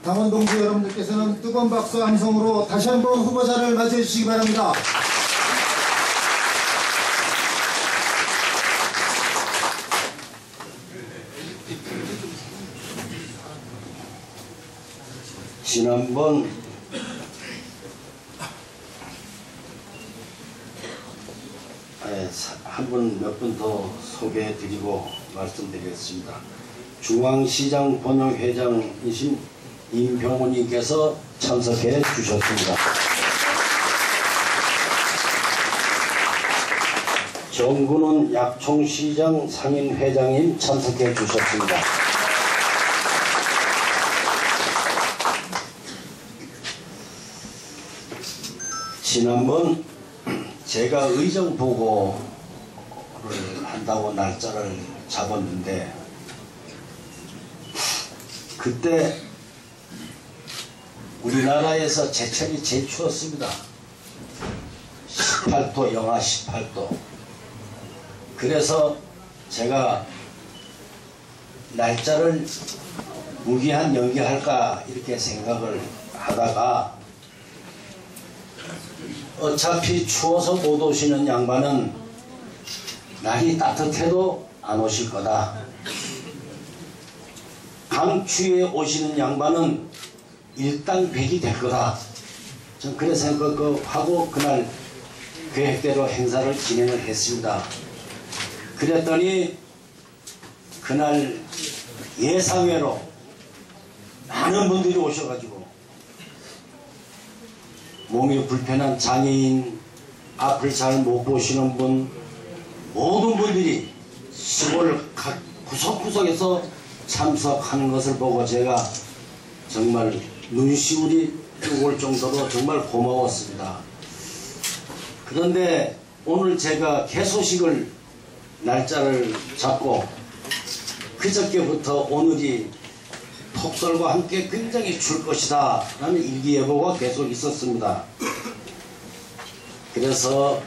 당원 동지 여러분들께서는 뜨거운 박수 함성으로 다시 한번 후보자를 맞이해 주시기 바랍니다. 지난번 한 분 몇 분 더 소개해드리고 말씀드리겠습니다. 중앙시장 본회장이신 임병호님께서 참석해 주셨습니다. 정근원 약총시장 상임회장님 참석해 주셨습니다. 지난번 제가 의정 보고를 한다고 날짜를 잡았는데 그때 우리나라에서 제철이 제일 추웠습니다. 18도, 영하 18도. 그래서 제가 날짜를 무기한 연기할까 이렇게 생각을 하다가 어차피 추워서 못 오시는 양반은 날이 따뜻해도 안 오실 거다. 강추위에 오시는 양반은 일당백이 될 거다. 전 그래 생각하고 그날 계획대로 행사를 진행을 했습니다. 그랬더니 그날 예상외로 많은 분들이 오셔가지고 몸이 불편한 장애인, 앞을 잘 못 보시는 분, 모든 분들이 시골 각 구석구석에서 참석하는 것을 보고 제가 정말 눈시울이 뜨거울 정도로 정말 고마웠습니다. 그런데 오늘 제가 개소식을 날짜를 잡고 그저께부터 오늘이 폭설과 함께 굉장히 출 것이다 라는 일기예보가 계속 있었습니다. 그래서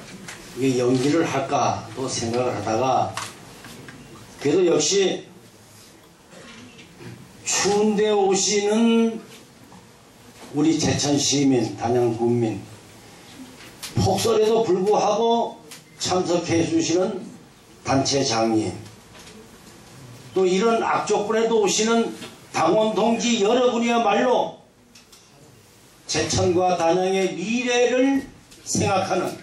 이게 연기를 할까 또 생각을 하다가 그래도 역시 추운데 오시는 우리 제천시민, 단양군민, 폭설에도 불구하고 참석해 주시는 단체장님, 또 이런 악조건에도 오시는 당원 동지 여러분이야말로 제천과 단양의 미래를 생각하는,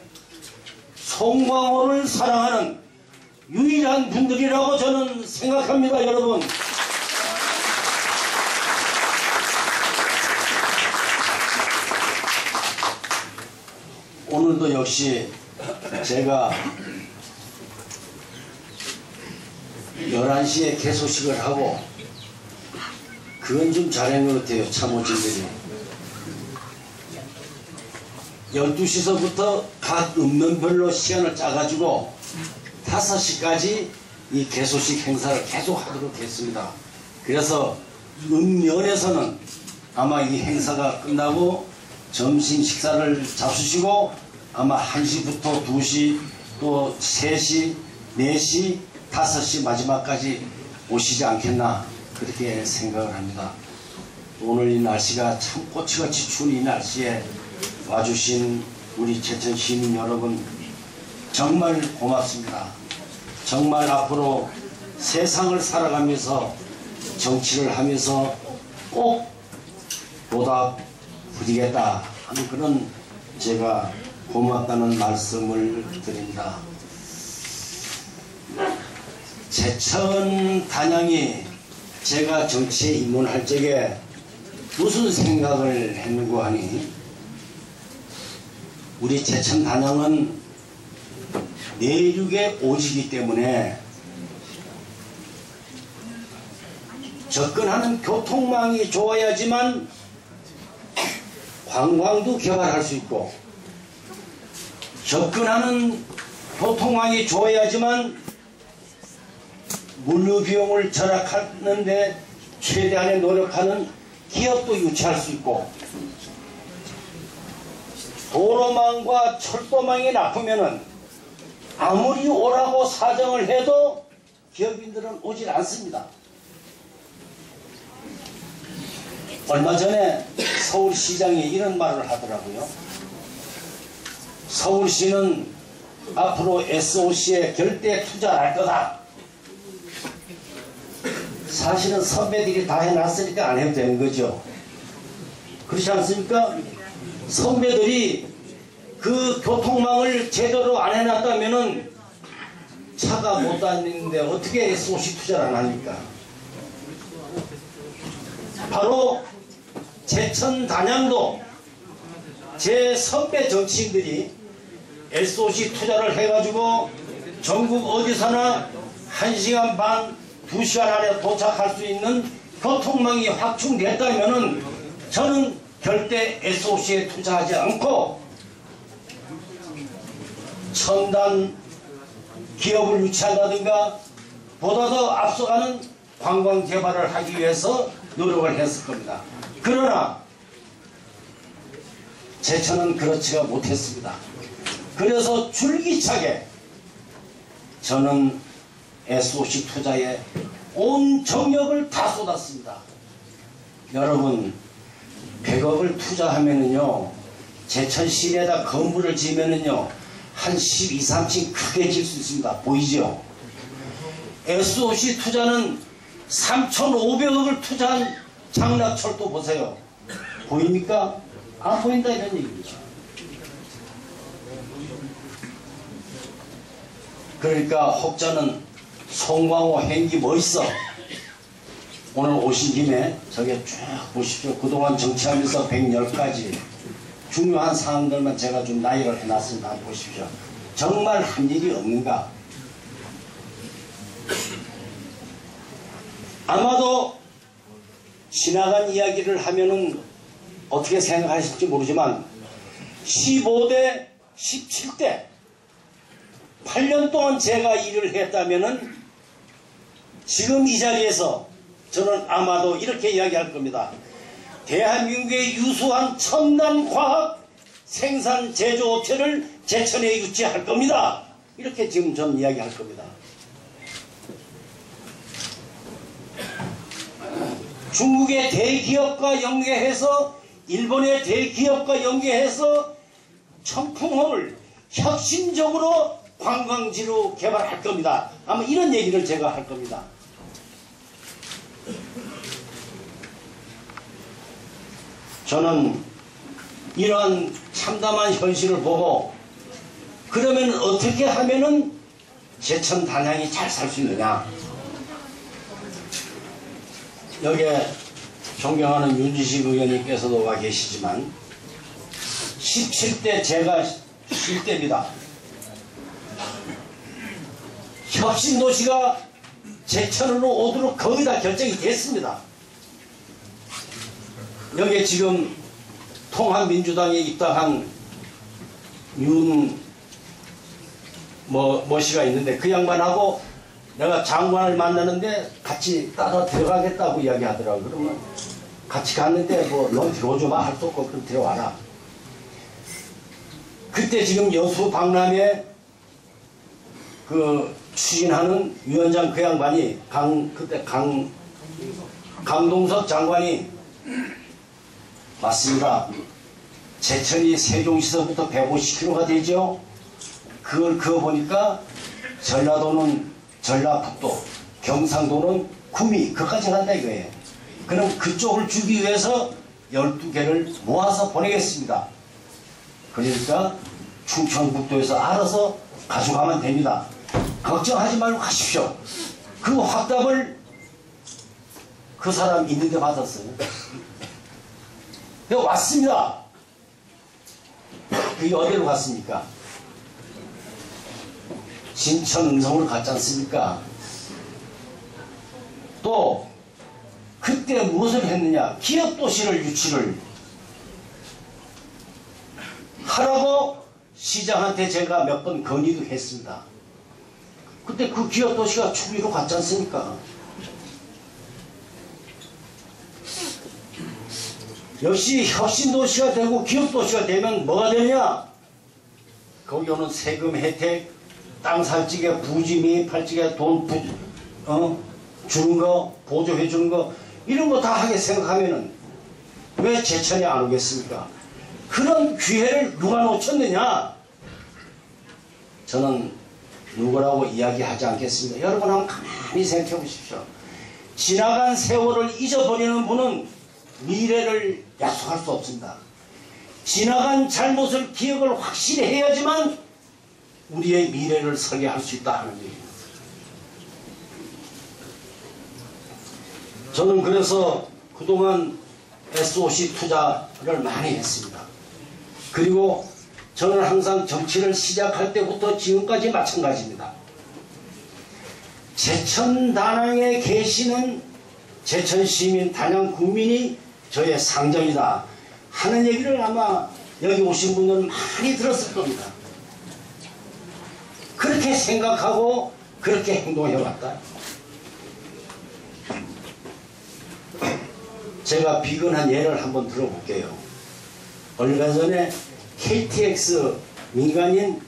송광호를 사랑하는 유일한 분들이라고 저는 생각합니다. 여러분, 오늘도 역시 제가 11시에 개소식을 하고 그건 좀 잘한 것 같아요. 참모진들이 12시서부터 각 읍면별로 시간을 짜가지고 5시까지 이 개소식 행사를 계속 하도록 했습니다. 그래서 읍면에서는 아마 이 행사가 끝나고 점심 식사를 잡수시고 아마 1시부터 2시 또 3시, 4시, 5시 마지막까지 오시지 않겠나 그렇게 생각을 합니다. 오늘 이 날씨가 참 꼬치같이 추운 이 날씨에 와주신 우리 제천 시민 여러분 정말 고맙습니다. 정말 앞으로 세상을 살아가면서 정치를 하면서 꼭 보답드리겠다 하는 그런 제가 고맙다는 말씀을 드립니다. 제천 단양이 제가 정치에 입문할 적에 무슨 생각을 했는고 하니 우리 제천 단양은 내륙의 오지이기 때문에 접근하는 교통망이 좋아야지만 관광도 개발할 수 있고 접근하는 교통망이 좋아야지만 물류 비용을 절약하는 데 최대한의 노력하는 기업도 유치할 수 있고 도로망과 철도망이 나쁘면은 아무리 오라고 사정을 해도 기업인들은 오질 않습니다. 얼마 전에 서울시장이 이런 말을 하더라고요. 서울시는 앞으로 SOC에 결대 투자를 할 거다. 사실은 선배들이 다 해놨으니까 안 해도 되는 거죠. 그렇지 않습니까? 선배들이 그 교통망을 제대로 안 해놨다면은 차가 못 다니는데 어떻게 SOC 투자를 안 합니까? 바로 제천 단양도 제 선배 정치인들이 SOC 투자를 해가지고 전국 어디서나 1시간 반, 2시간 안에 도착할 수 있는 교통망이 확충됐다면은 저는 절대 SOC에 투자하지 않고 첨단 기업을 유치한다든가 보다 더 앞서가는 관광 개발을 하기 위해서 노력을 했을 겁니다. 그러나 제천은 그렇지가 못했습니다. 그래서 줄기차게 저는 SOC 투자에 온 정력을 다 쏟았습니다. 여러분 100억을 투자하면은요 제천 시내에다 건물을 지으면은요 한 12, 3층 크게 질 수 있습니다. 보이죠? SOC 투자는 3,500억을 투자한 장락철도 보세요. 보입니까? 안 보인다 이런 얘기죠. 그러니까 혹자는 송광호 행기 멋있어. 오늘 오신 김에 저기 쭉 보십시오. 그동안 정치하면서 110가지 중요한 사항들만 제가 좀 나열을 해놨습니다. 한번 보십시오. 정말 한 일이 없는가? 아마도 지나간 이야기를 하면은 어떻게 생각하실지 모르지만 15대, 17대 8년 동안 제가 일을 했다면은 지금 이 자리에서 저는 아마도 이렇게 이야기할 겁니다. 대한민국의 유수한 첨단 과학 생산 제조업체를 제천에 유치할 겁니다. 이렇게 지금 저는 이야기할 겁니다. 중국의 대기업과 연계해서 일본의 대기업과 연계해서 청풍호를 혁신적으로 관광지로 개발할 겁니다. 아마 이런 얘기를 제가 할 겁니다. 저는 이러한 참담한 현실을 보고 그러면 어떻게 하면은 제천 단양이 잘 살 수 있느냐. 여기에 존경하는 윤지식 의원님께서도 와 계시지만 17대 제가 쉴 때입니다. 혁신도시가 제천으로 오도록 거의 다 결정이 됐습니다. 여기에 지금 통합민주당에 입당한 씨가 있는데 그 양반하고 내가 장관을 만나는데 같이 따라 들어가겠다고 이야기하더라고요. 그러면 같이 갔는데 너 들어오지 마 할 수 없고 그럼 들어와라. 그때 지금 여수 박람회 그 추진하는 위원장 그 양반이 그때 강동석 장관이 맞습니다. 제천이 세종시서부터 150km가 되죠. 그거 보니까 전라도는 전라북도, 경상도는 구미, 그까지 간다 이거예요. 그럼 그쪽을 주기 위해서 12개를 모아서 보내겠습니다. 그러니까 충청북도에서 알아서 가져가면 됩니다. 걱정하지 말고 가십시오. 그 확답을 그 사람 있는데 받았어요. 그래서 왔습니다. 그게 어디로 갔습니까? 진천 음성으로 갔지 않습니까? 또 그때 무엇을 했느냐? 기업도시를 유치를 하라고 시장한테 제가 몇 번 건의도 했습니다. 그때 그 기업도시가 추미로 갔지 않습니까? 역시 혁신도시가 되고 기업도시가 되면 뭐가 되냐? 거기 오는 세금 혜택, 땅 살찌게 부지미 팔찌게 돈 주는 거, 보조해 주는 거 이런 거 다 하게 생각하면은 왜 제천에 안 오겠습니까? 그런 기회를 누가 놓쳤느냐? 저는 누구라고 이야기하지 않겠습니다. 여러분 한번 가만히 생각해 보십시오. 지나간 세월을 잊어버리는 분은 미래를 약속할 수 없습니다. 지나간 잘못을 기억을 확실히 해야지만 우리의 미래를 설계할 수 있다 하는 얘기입니다. 저는 그래서 그동안 SOC 투자를 많이 했습니다. 그리고 저는 항상 정치를 시작할 때부터 지금까지 마찬가지입니다. 제천 다낭에 계시는 제천 시민, 단양 국민이 저의 상정이다 하는 얘기를 아마 여기 오신 분들은 많이 들었을 겁니다. 그렇게 생각하고 그렇게 행동해왔다. 제가 비근한 예를 한번 들어볼게요. 얼마 전에 KTX 민간인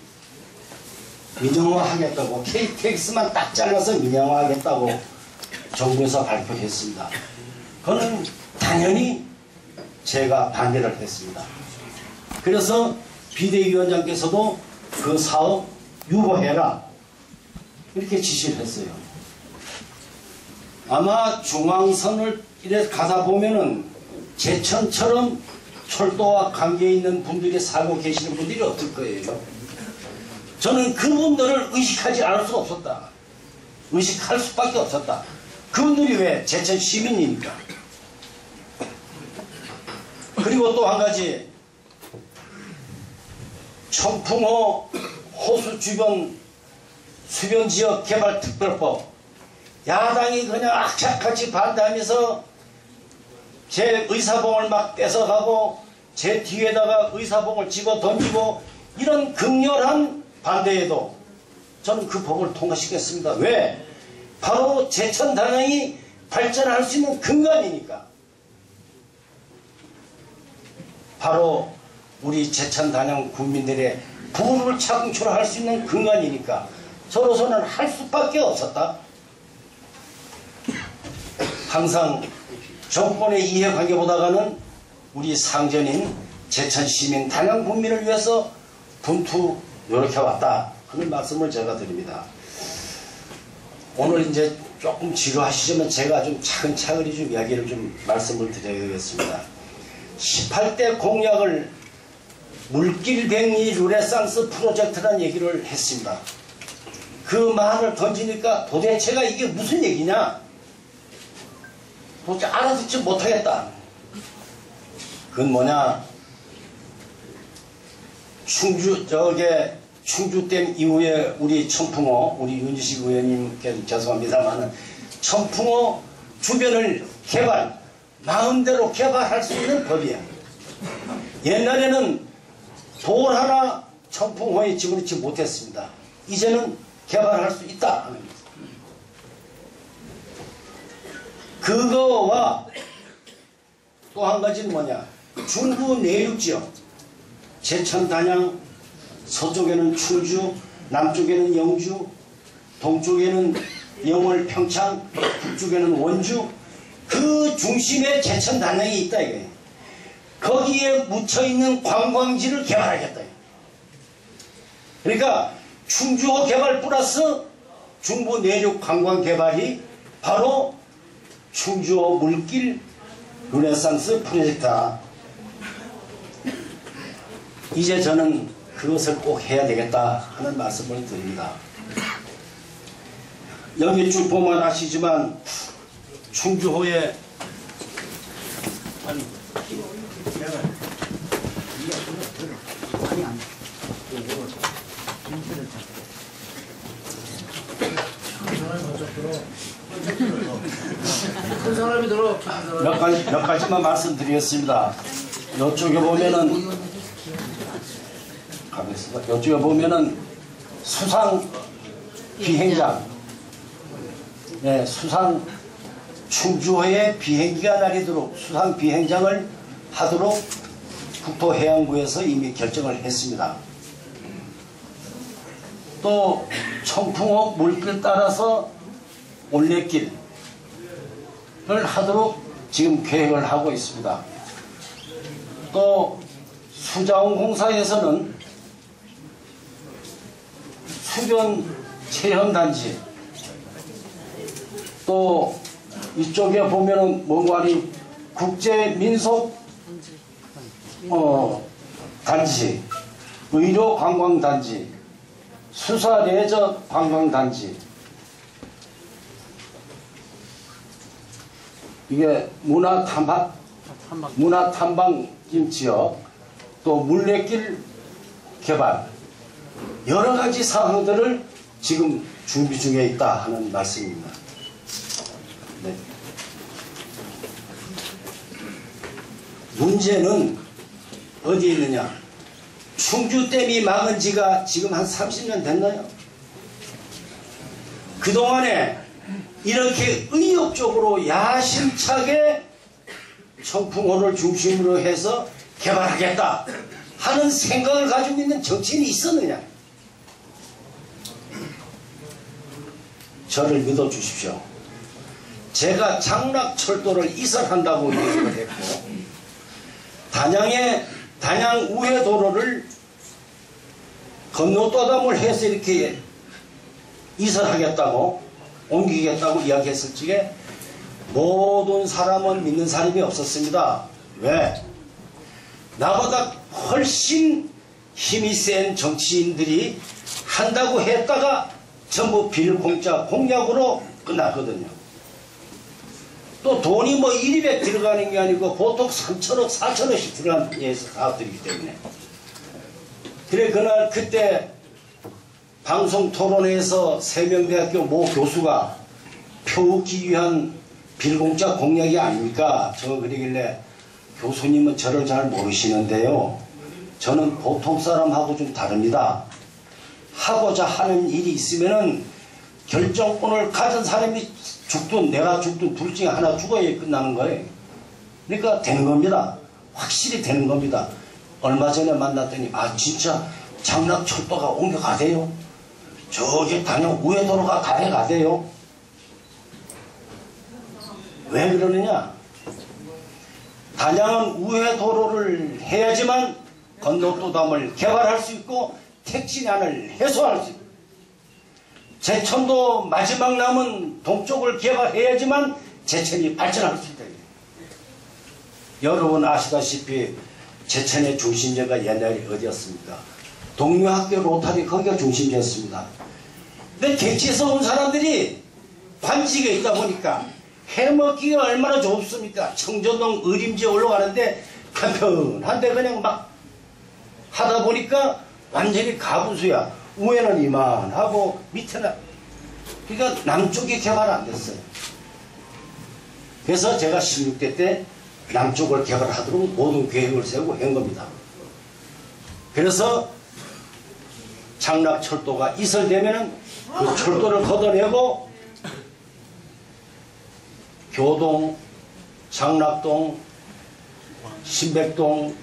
민영화하겠다고, KTX만 딱 잘라서 민영화하겠다고 정부에서 발표했습니다. 그거는 당연히 제가 반대를 했습니다. 그래서 비대위원장께서도 그 사업 유보해라 이렇게 지시를 했어요. 아마 중앙선을 이래 가다 보면은 제천처럼 철도와 관계있는 분들이 살고 계시는 분들이 없을 거예요. 저는 그분들을 의식하지 않을 수 없었다. 의식할 수밖에 없었다. 그분들이 왜? 제천 시민이니까. 그리고 또 한 가지, 청풍호 호수 주변 수변지역 개발특별법, 야당이 그냥 악착같이 반대하면서 제 의사봉을 막 뺏어가고 제 뒤에다가 의사봉을 집어 던지고 이런 극렬한 반대에도 저는 그 법을 통과시켰습니다. 왜? 바로 제천 단양이 발전할 수 있는 근간이니까. 바로 우리 제천 단양 국민들의 부를 창출할 수 있는 근간이니까 저로서는 할 수밖에 없었다. 항상 정권의 이해관계보다는 우리 상전인 제천 시민 단양 국민을 위해서 분투 노력해왔다 하는 말씀을 제가 드립니다. 오늘 이제 조금 지루하시지만 제가 좀 차근차근히 좀 이야기를 좀 말씀을 드려야겠습니다. 18대 공약을 물길백리 르네상스 프로젝트라는 얘기를 했습니다. 그 말을 던지니까 도대체가 이게 무슨 얘기냐? 도대체 알아듣지 못하겠다. 그건 뭐냐? 충주댐 이후에 우리 청풍호, 우리 윤지식 의원님께 죄송합니다만, 청풍호 주변을 마음대로 개발할 수 있는 법이야. 옛날에는 돌 하나 청풍호에 집어넣지 못했습니다. 이제는 개발할 수 있다 하는 거죠. 그거와 또 한 가지는 뭐냐? 중부 내륙지역, 제천, 단양, 서쪽에는 충주, 남쪽에는 영주, 동쪽에는 영월, 평창, 북쪽에는 원주, 그 중심에 제천, 단양이 있다 이거예요. 거기에 묻혀있는 관광지를 개발하겠다. 그러니까 충주호 개발 플러스 중부 내륙 관광 개발이 바로 충주호 물길 르네상스 프로젝트다. 이제 저는 그것을 꼭 해야 되겠다 하는 말씀을 드립니다. 여기 쭉 보면 아시지만 충주호에 큰 사람이 들어. 몇 가지만 말씀드리겠습니다. 이쪽에 보면은 이쪽에 보면은 수상 비행장, 네, 수상 충주호에 비행기가 날리도록 수상 비행장을 하도록 국토해양부에서 이미 결정을 했습니다. 또 청풍호 물길 따라서 올레길을 하도록 지금 계획을 하고 있습니다. 또 수자원공사에서는 수변 체험단지, 또 이쪽에 보면은 뭔가리 국제민속 단지, 의료관광단지, 수사레저 관광단지, 이게 문화탐방 지역, 또 물레길 개발, 여러 가지 사항들을 지금 준비 중에 있다 하는 말씀입니다. 네. 문제는 어디에 있느냐? 충주댐이 막은 지가 지금 한 30년 됐나요? 그동안에 이렇게 의욕적으로 야심차게 청풍호를 중심으로 해서 개발하겠다 하는 생각을 가지고 있는 정치인이 있었느냐? 저를 믿어주십시오. 제가 장락철도를 이설한다고 얘기를 했고, 단양 우회도로를 건너떠담을 해서 이렇게 이설하겠다고, 옮기겠다고 이야기했을 적에 모든 사람은 믿는 사람이 없었습니다. 왜? 나보다 훨씬 힘이 센 정치인들이 한다고 했다가 전부 빌공짜 공약으로 끝났거든요. 또 돈이 뭐 1,200 들어가는 게 아니고 보통 3천억, 4천억씩 들어가는 예서 사업들이기 때문에. 그래, 그때 방송 토론회에서 세명대학교 모 교수가 표웃기 위한 빌공짜 공약이 아닙니까? 저 그러길래, 교수님은 저를 잘 모르시는데요, 저는 보통 사람하고 좀 다릅니다. 하고자 하는 일이 있으면은 결정권을 가진 사람이 죽든 내가 죽든 둘 중에 하나 죽어야 끝나는 거예요. 그러니까 되는 겁니다. 확실히 되는 겁니다. 얼마 전에 만났더니 진짜 장락철도가 옮겨가대요. 저기 단양 우회도로가 가대요. 왜 그러느냐? 단양은 우회도로를 해야지만 건너도담을 개발할 수 있고 택지난을 해소할 수 있고, 제천도 마지막 남은 동쪽을 개발해야지만 제천이 발전할 수 있다. 여러분 아시다시피 제천의 중심지가 옛날에 어디였습니까? 동묘학교 로타리, 거기가 중심지였습니다. 근데 객지에서 온 사람들이 관직에 있다 보니까 해먹기가 얼마나 좁습니까? 청전동 의림지에 올라가는데 편편한데 그냥 막 하다 보니까 완전히 가부수야. 위에는 이만하고 밑에는, 그러니까 남쪽이 개발 안 됐어요. 그래서 제가 16대 때 남쪽을 개발하도록 모든 계획을 세우고 한 겁니다. 그래서 장락철도가 이설되면은 그 철도를 걷어내고 교동, 장락동, 신백동,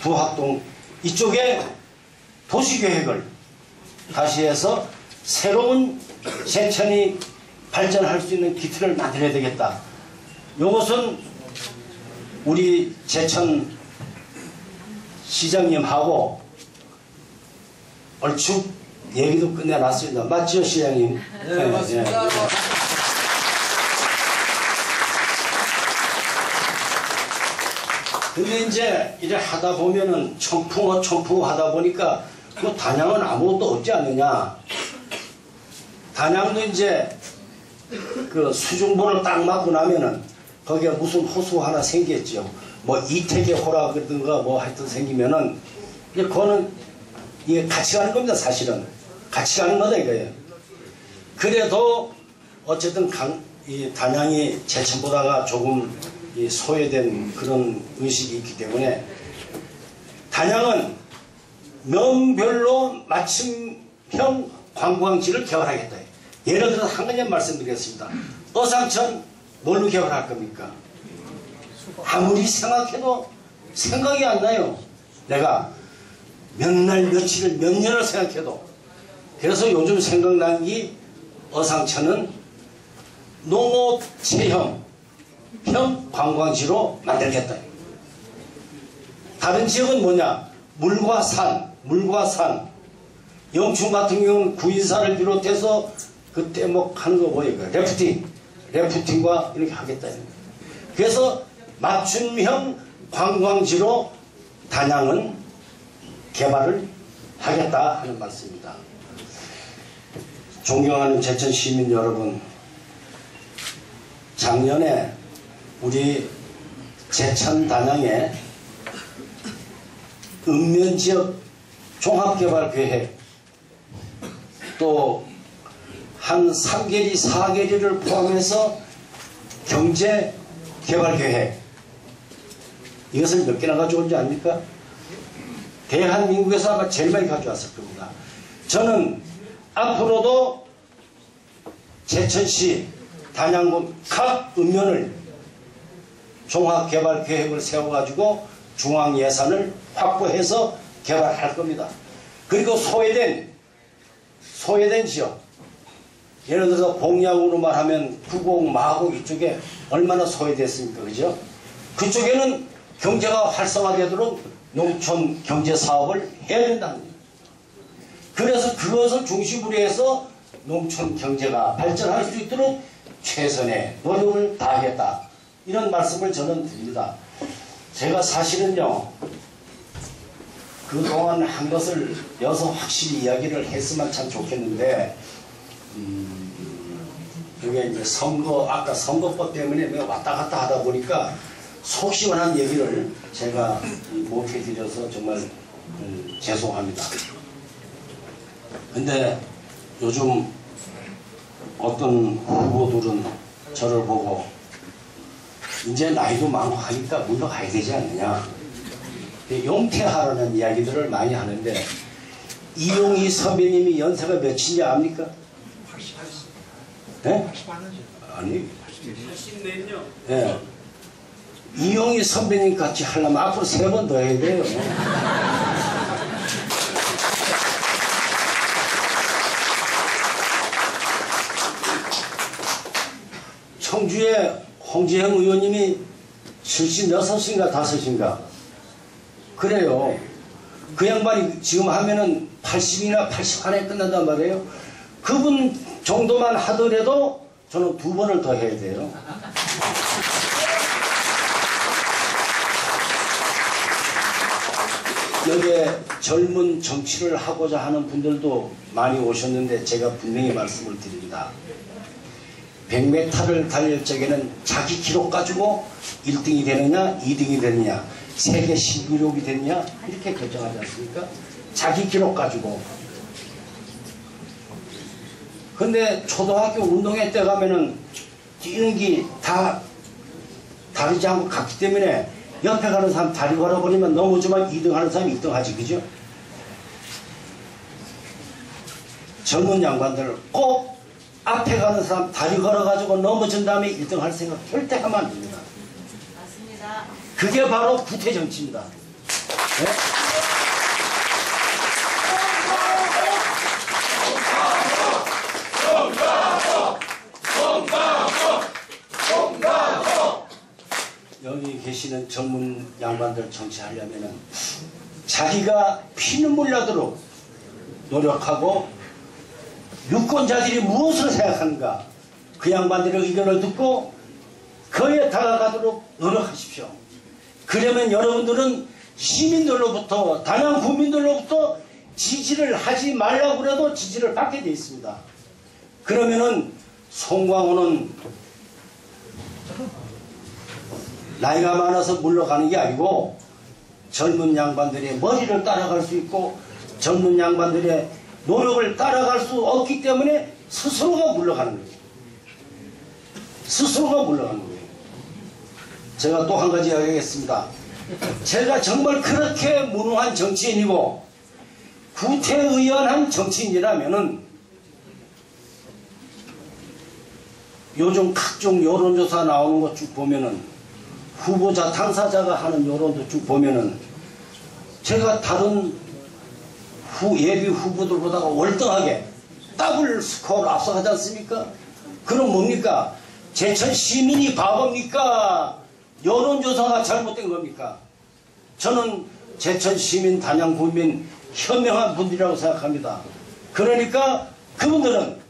두학동 이쪽에 도시계획을 다시 해서 새로운 제천이 발전할 수 있는 기틀을 만들어야 되겠다. 이것은 우리 제천 시장님하고 얼추 얘기도 끝내놨습니다. 맞죠, 시장님? 네, 맞습니다. 네. 근데 이제 이래 하다 보면은 청풍호 하다 보니까 그 단양은 아무것도 없지 않느냐. 단양도 이제 그 수중보를 딱 맞고 나면은 거기에 무슨 호수 하나 생겼죠. 뭐 이태계 호라 그러든가 뭐 하여튼 생기면은 이제 그거는 이게 같이 가는 겁니다. 사실은 같이 가는 거다 이거예요. 그래도 어쨌든 이 단양이 제천보다가 조금 소외된 그런 의식이 있기 때문에 단양은 명별로 맞춤형 관광지를 개발하겠다. 예를 들어서 한 가지 말씀드리겠습니다. 어상천 뭘로 개발할 겁니까? 아무리 생각해도 생각이 안 나요. 내가 몇 날 며칠을 몇 년을 생각해도. 그래서 요즘 생각나는 게 어상천은 농업 체험 형 관광지로 만들겠다. 다른 지역은 뭐냐? 물과 산, 물과 산. 영춘 같은 경우는 구인산을 비롯해서 그때 뭐 하는 거 뭐예요? 래프팅과 이렇게 하겠다. 그래서 맞춤형 관광지로 단양은 개발을 하겠다 하는 말씀입니다. 존경하는 제천 시민 여러분, 작년에 우리 제천 단양에 읍면지역 종합개발계획 또 한 3계리 4계리를 포함해서 경제개발계획, 이것을 몇 개나 가져온지 압니까? 대한민국에서 아마 제일 많이 가져왔을 겁니다. 저는 앞으로도 제천시 단양군 각 읍면을 종합개발계획을 세워가지고 중앙예산을 확보해서 개발할 겁니다. 그리고 소외된 지역, 예를 들어서 공양으로 말하면 구곡, 마곡 이쪽에 얼마나 소외됐습니까? 그죠? 그쪽에는 경제가 활성화되도록 농촌 경제사업을 해야 된다는 거예요. 그래서 그것을 중심으로 해서 농촌 경제가 발전할 수 있도록 최선의 노력을 다하겠다. 이런 말씀을 저는 드립니다. 제가 사실은요, 그동안 한 것을 여기서 확실히 이야기를 했으면 참 좋겠는데, 그게 이제 아까 선거법 때문에 왔다 갔다 하다 보니까 속 시원한 얘기를 제가 못 해드려서 정말 죄송합니다. 근데 요즘 어떤 후보들은 저를 보고 이제 나이도 많고 하니까 물러가야 되지 않느냐, 용퇴하라는 이야기들을 많이 하는데, 이용희 선배님이 연세가 몇인지 압니까? 88세. 네? 아니 84요. 네. 이용희 선배님 같이 하려면 앞으로 3번 더 해야 돼요. 청주에 홍지영 의원님이 76인가 5인가 그래요. 그 양반이 지금 하면은 80이나 80 안에 끝난단 말이에요. 그분 정도만 하더라도 저는 2번을 더 해야 돼요. 여기에 젊은 정치를 하고자 하는 분들도 많이 오셨는데 제가 분명히 말씀을 드립니다. 100m를 달릴 적에는 자기 기록 가지고 1등이 되느냐 2등이 되느냐 세계 신기록이 되느냐 이렇게 결정하지 않습니까? 자기 기록 가지고. 근데 초등학교 운동회 때 가면은 뛰는 게 다 다르지 않고 같기 때문에 옆에 가는 사람 다리 걸어버리면 넘어지면 2등 하는 사람이 1등 하지, 그죠? 젊은 양반들 꼭 앞에 가는 사람 다리 걸어가지고 넘어진 다음에 1등 할 생각 절대 하면 안 됩니다. 맞습니다. 그게 바로 구태정치입니다. 네? 여기 계시는 젊은 양반들 정치하려면은 자기가 피눈물 나도록 노력하고 유권자들이 무엇을 생각하는가 그 양반들의 의견을 듣고 그에 다가가도록 노력하십시오. 그러면 여러분들은 시민들로부터 단양 국민들로부터 지지를 하지 말라고 해도 지지를 받게 되어 있습니다. 그러면은 송광호는 나이가 많아서 물러가는 게 아니고 젊은 양반들의 머리를 따라갈 수 있고 젊은 양반들의 노력을 따라갈 수 없기 때문에 스스로가 물러가는 거예요. 스스로가 물러가는 거예요. 제가 또 한 가지 이야기하겠습니다. 제가 정말 그렇게 무능한 정치인이고 구태의연한 정치인이라면은 요즘 각종 여론조사 나오는 거 쭉 보면은 후보자 당사자가 하는 여론도 쭉 보면은 제가 다른 예비 후보들보다 월등하게 더블 스코어를 앞서가지 않습니까? 그럼 뭡니까? 제천 시민이 바보입니까? 여론조사가 잘못된 겁니까? 저는 제천 시민, 단양 국민 현명한 분들이라고 생각합니다. 그러니까 그분들은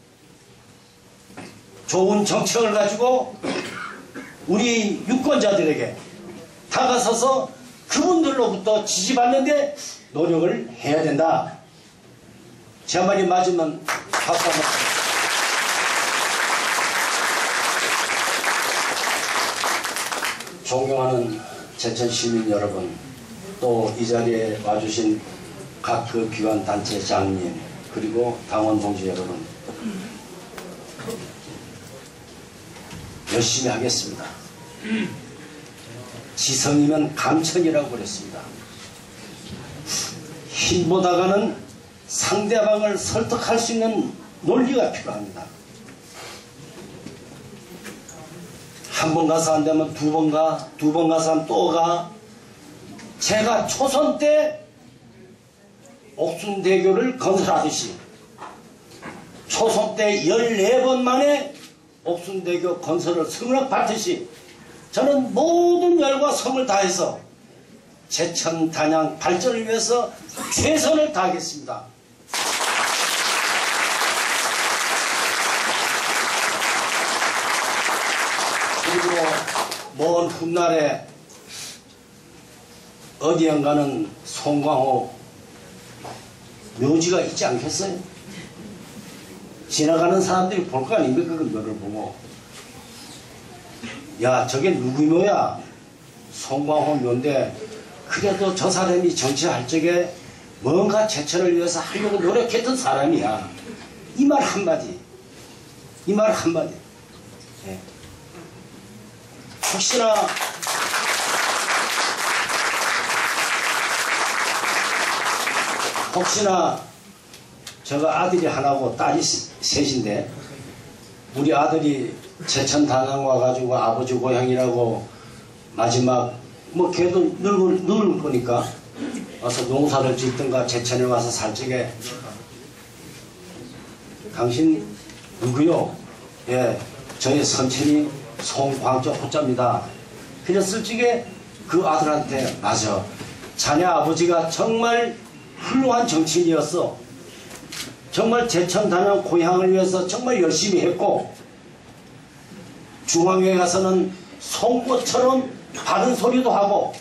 좋은 정책을 가지고 우리 유권자들에게 다가서서 그분들로부터 지지받는데 노력을 해야 된다. 제 말이 맞으면 박수 한번. 존경하는 제천 시민 여러분, 또 이 자리에 와주신 각 그 기관 단체 장님, 그리고 당원 동지 여러분, 열심히 하겠습니다. 지성이면 감천이라고 그랬습니다. 힘보다가는 상대방을 설득할 수 있는 논리가 필요합니다. 한 번 가서 안 되면 두 번 가, 두 번 가서 또 가. 제가 초선 때 옥순대교를 건설하듯이 초선 때 14번 만에 옥순대교 건설을 승낙받듯이 저는 모든 열과 성을 다해서 제천 단양 발전을 위해서 최선을 다하겠습니다. 그리고 먼 훗날에 어디엔가는 송광호 묘지가 있지 않겠어요? 지나가는 사람들이 볼 거 아닙니까? 그 묘를 보고, 야, 저게 누구 묘야? 송광호 묘인데 그래도 저 사람이 정치할 적에 뭔가 제천을 위해서 하려고 노력했던 사람이야. 이 말 한마디, 이 말 한마디. 예. 혹시나 제가 아들이 하나고 딸이 셋인데, 우리 아들이 제천 단양 와가지고 아버지 고향이라고 마지막 뭐 걔도 늙을 거니까 와서 농사를 짓든가 제천에 와서 살 적에 당신 누구요? 예, 저의 선친이 송광조 호자입니다. 그랬을 적에 그 아들한테, 맞아, 자네 아버지가 정말 훌륭한 정치인이었어. 정말 제천 단양 고향을 위해서 정말 열심히 했고, 중앙에 가서는 송곳처럼 바른 소리도 하고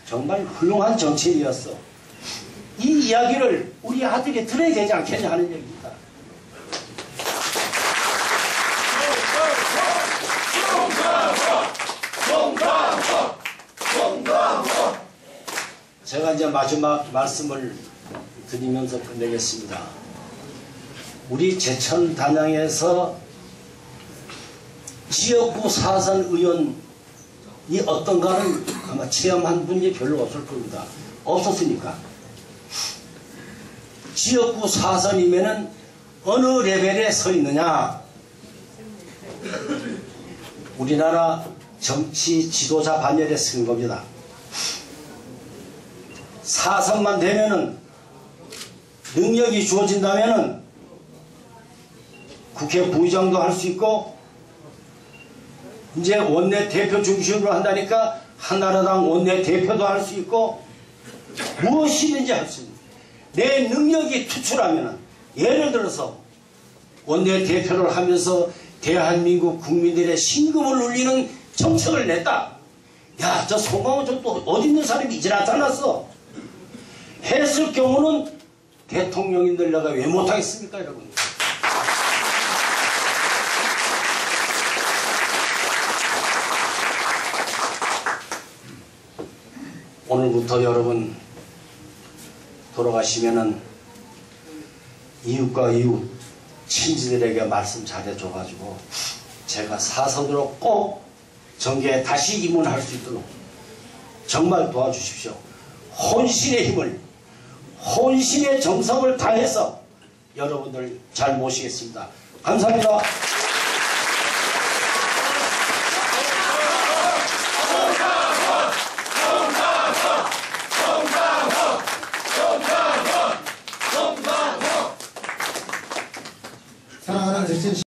정말 훌륭한 정치인이었어. 이 이야기를 우리 아들이 들어야 되지 않겠냐 하는 얘기입니다. 제가 이제 마지막 말씀을 드리면서 끝내겠습니다. 우리 제천 단양에서 지역구 사선 의원이 어떤가를 아마 체험한 분이 별로 없을 겁니다. 없었으니까. 지역구 사선이면은 어느 레벨에 서 있느냐? 우리나라 정치 지도자 반열에 쓴 겁니다. 사선만 되면은, 능력이 주어진다면은 국회 부의장도 할 수 있고, 이제 원내 대표 중심으로 한다니까 한나라당 원내 대표도 할 수 있고, 무엇이든지 할 수 있는, 내 능력이 투출하면은, 예를 들어서 원내 대표를 하면서 대한민국 국민들의 심금을 울리는 정책을 냈다. 야, 저 송광호 저 또 어디 있는 사람이 이제 나타났어. 했을 경우는 대통령인들 내가 왜 못하겠습니까, 여러분? 오늘부터 여러분 돌아가시면은 이웃과 이웃 친지들에게 말씀 잘해줘가지고 제가 사선으로 꼭 정계에 다시 입문할 수 있도록 정말 도와주십시오. 혼신의 힘을, 혼신의 정성을 다해서 여러분들 잘 모시겠습니다. 감사합니다.